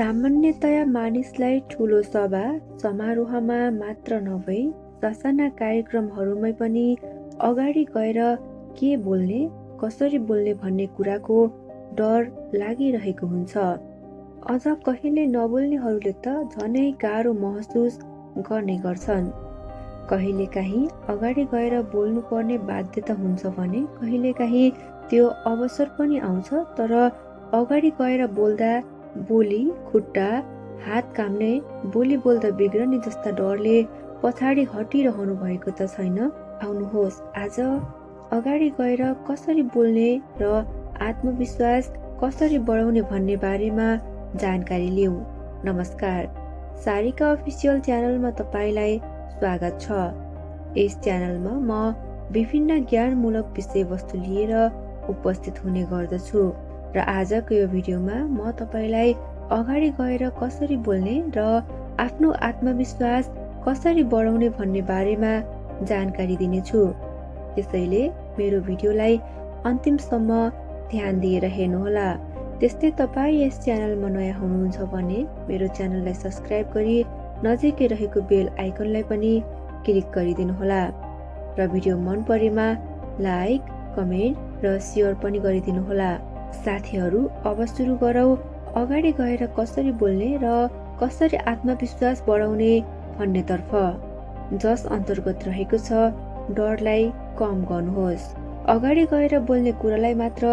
सामान्यतया मानिसलाई ठुलो सभा समारोहमा मात्र नभई ससाना कार्यक्रमहरूमै पनि अगाडि गएर के बोल्ने कसरी बोल्ने भन्ने कुराको डर लागिरहेको हुन्छ। अझ कहिले नबोल्नेहरूले त झनै गाह्रो महसुस गर्ने गर्छन्। कहिलेकाहीँ अगाडि गएर बोल्नुपर्ने बाध्यता हुन्छ भने कहिलेकाहीँ त्यो अवसर पनि आउँछ, तर अगाडि गएर बोल्दा बोली, खुट्टा, हात काम्ने, बोली बोल्दा बिग्रने जस्ता डरले पछाडि हटिरहनु भएको त छैन। आउनुहोस् आज अगाडि गएर कसरी बोल्ने र आत्मविश्वास कसरी बढाउने भन्ने बारेमा जानकारी लिऊ। नमस्कार, सारिका अफिसियल च्यानलमा तपाईलाई स्वागत छ। यस च्यानलमा म विभिन्न ज्ञानमूलक विषयवस्तु लिएर उपस्थित हुने गर्दछु र आजको यो भिडियोमा म तपाईलाई अगाडि गएर कसरी बोल्ने र आफ्नो आत्मविश्वास कसरी बढाउने भन्ने बारेमा जानकारी दिनेछु। त्यसैले मेरो भिडियोलाई अन्तिमसम्म ध्यान दिएर हेर्नुहोला। त्यस्तै तपाईँ यस च्यानलमा नयाँ हुनुहुन्छ भने मेरो च्यानललाई सब्स्क्राइब गरी नजिकै रहेको बेल आइकनलाई पनि क्लिक गरिदिनुहोला र भिडियो मन परेमा लाइक, कमेन्ट र सेयर पनि गरिदिनुहोला। साथीहरू, अब सुरु गरौँ अगाडि गएर कसरी बोल्ने र कसरी आत्मविश्वास बढाउने भन्नेतर्फ, जस अन्तर्गत रहेको छ डरलाई कम गर्नुहोस्। अगाडि गएर बोल्ने कुरालाई मात्र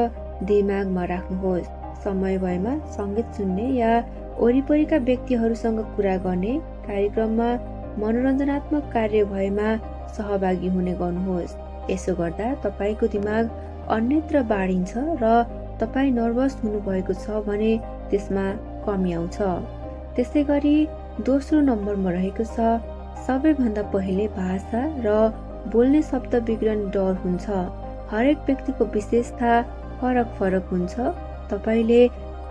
दिमागमा राख्नुहोस्। समय भएमा सङ्गीत सुन्ने या वरिपरिका व्यक्तिहरूसँग कुरा गर्ने, कार्यक्रममा मनोरञ्जनात्मक कार्य भएमा सहभागी हुने गर्नुहोस्। यसो गर्दा तपाईँको दिमाग अन्यत्र बाडिन्छ र तपाईँ नर्भस हुनुभएको छ भने त्यसमा कमी आउँछ। त्यसै गरी दोस्रो नम्बरमा रहेको छ सबैभन्दा पहिले भाषा र बोल्ने शब्द बिग्रने डर हुन्छ। हरेक व्यक्तिको विशेषता फरक हुन्छ। तपाईँले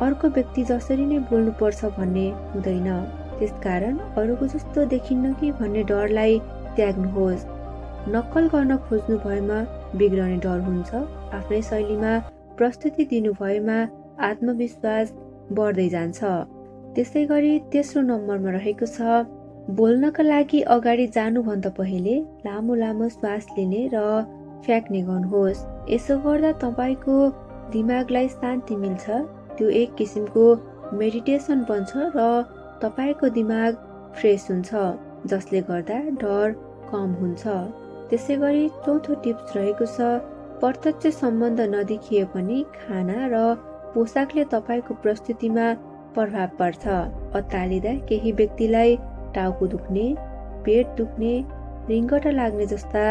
अर्को व्यक्ति जसरी नै बोल्नुपर्छ भन्ने हुँदैन। त्यसकारण अरूको जस्तो देखिन्न कि भन्ने डरलाई त्याग्नुहोस्। नक्कल गर्न खोज्नु भएमा बिग्रने डर हुन्छ। आफ्नै शैलीमा प्रस्तुति दिनु भएमा आत्मविश्वास बढ्दै जान्छ। त्यसै गरी तेस्रो नम्बरमा रहेको छ बोल्नका लागि अगाडि जानुभन्दा पहिले लामो लामो श्वास लिने र फ्याँक्ने गर्नुहोस्। यसो गर्दा तपाईँको दिमागलाई शान्ति मिल्छ। त्यो एक किसिमको मेडिटेसन बन्छ र तपाईँको दिमाग फ्रेस हुन्छ, जसले गर्दा डर कम हुन्छ। त्यसै गरी चौथो टिप्स रहेको छ प्रत्यक्ष सम्बन्ध नदेखिए पनि खाना र पोसाकले तपाईँको प्रस्तुतिमा प्रभाव पार्छ। अत्तालिँदा केही व्यक्तिलाई टाउको दुख्ने, पेट दुख्ने, रिङ्गटा लाग्ने जस्ता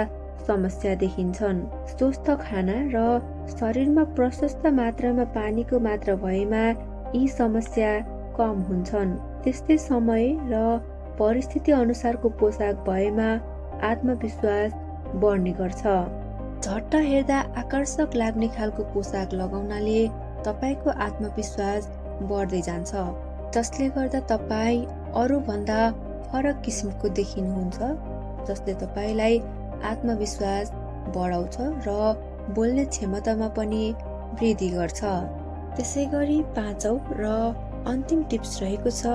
समस्या देखिन्छन्। स्वस्थ खाना र शरीरमा प्रशस्त मात्रामा पानीको मात्रा भएमा यी समस्या कम हुन्छन्। त्यस्तै समय र परिस्थिति अनुसारको पोसाक भएमा आत्मविश्वास बढ्ने गर्छ। झट्ट हेर्दा आकर्षक लाग्ने खालको पोसाक लगाउनाले तपाईँको आत्मविश्वास बढ्दै जान्छ, जसले गर्दा तपाईँ अरूभन्दा फरक किसिमको देखिनुहुन्छ, जसले तपाईँलाई आत्मविश्वास बढाउँछ र बोल्ने क्षमतामा पनि वृद्धि गर्छ। त्यसै गरी पाँचौं र अन्तिम टिप्स रहेको छ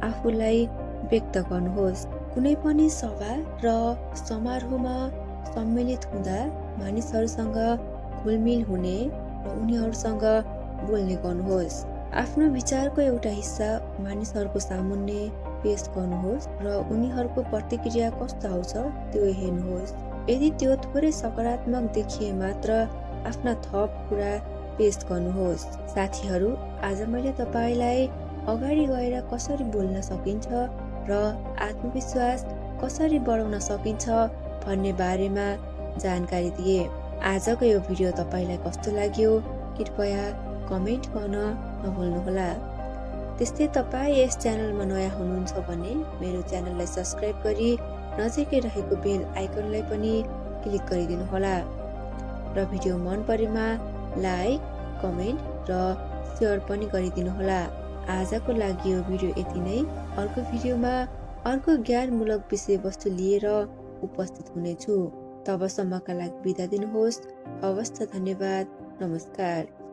आफूलाई व्यक्त गर्नुहोस्। कुनै पनि सभा र समारोहमा सम्मिलित हुँदा मानिसहरूसँग घुलमिल हुने र उनीहरूसँग बोल्ने गर्नुहोस्। आफ्नो विचारको एउटा हिस्सा मानिसहरूको सामुन्ने पेश गर्नुहोस् र उनीहरूको प्रतिक्रिया कस्तो आउँछ त्यो हेर्नुहोस्। यदि त्यो थोरै सकारात्मक देखिए मात्र आफ्ना थप कुरा पेश गर्नुहोस्। साथीहरू, आज मैले तपाईँलाई अगाडि गएर कसरी बोल्न सकिन्छ र आत्मविश्वास कसरी बढाउन सकिन्छ भन्ने बारेमा जानकारी दिए। आजको यो भिडियो तपाईँलाई कस्तो लाग्यो कृपया कमेन्ट गर्न नभुल्नुहोला। त्यस्तै तपाईँ यस च्यानलमा नयाँ हुनुहुन्छ भने मेरो च्यानललाई सब्स्क्राइब गरी नजिकै रहेको बेल आइकनलाई पनि क्लिक गरिदिनुहोला र भिडियो मन परेमा लाइक, कमेन्ट र सेयर पनि गरिदिनुहोला। आजको लागि यो भिडियो यति नै। अर्को भिडियोमा अर्को ज्ञानमूलक विषयवस्तु लिएर उपस्थित हुनेछु। तबसम्मका लागि बिदा दिनुहोस्। हवस् त, धन्यवाद, नमस्कार।